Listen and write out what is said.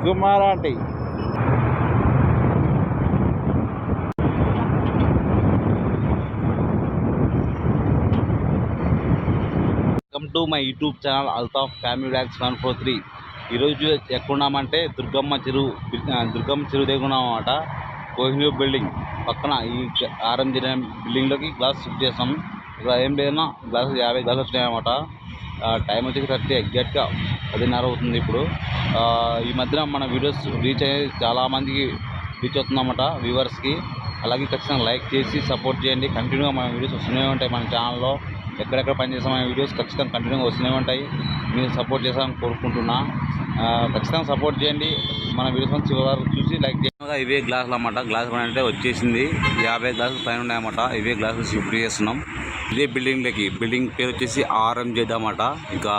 గుమ్మారాంటి welcome to my YouTube channel Altaf family vlogs 143. ఈరోజు ఎక్కడున్నామంటే దుర్గమ్మ చెరువు దగ్గర ఉన్నామన్నమాట. కోహినూర్ బిల్డింగ్ పక్కన ఈ ఆరెంజ్ బిల్డింగ్లోకి గ్లాస్ షిఫ్ట్ చేస్తాం. ఇక్కడ ఏం లేదన్నా గ్లాస్ 50 గ్లాసులు వచ్చినాయన్నమాట. టైం వచ్చేసి కరెక్ట్ ఎగ్జాక్ట్గా 10:30 అవుతుంది. ఇప్పుడు ఈ మధ్యన మన వీడియోస్ రీచ్ అయ్యేది చాలామందికి రీచ్ అవుతుందన్నమాట, వ్యూవర్స్కి. అలాగే ఖచ్చితంగా లైక్ చేసి సపోర్ట్ చేయండి. కంటిన్యూగా మన వీడియోస్ వస్తూనే ఉంటాయి మన ఛానల్లో. ఎక్కడెక్కడ పనిచేస్తాం మన వీడియోస్ ఖచ్చితంగా కంటిన్యూగా వస్తూనే ఉంటాయి. మీరు సపోర్ట్ చేస్తారని కోరుకుంటున్నా. ఖచ్చితంగా సపోర్ట్ చేయండి. మన వీడియోస్ చివరి వరకు చూసి లైక్ చేయండి. ఇవే గ్లాసులు అన్నమాట. గ్లాసులు అంటే వచ్చేసింది 50 గ్లాసులు పైన ఉన్నాయన్నమాట. ఇవే గ్లాసులు షిఫ్ట్ చేస్తున్నాం ఇదే బిల్డింగ్ పేరు వచ్చేసి RMZ అన్నమాట. ఇంకా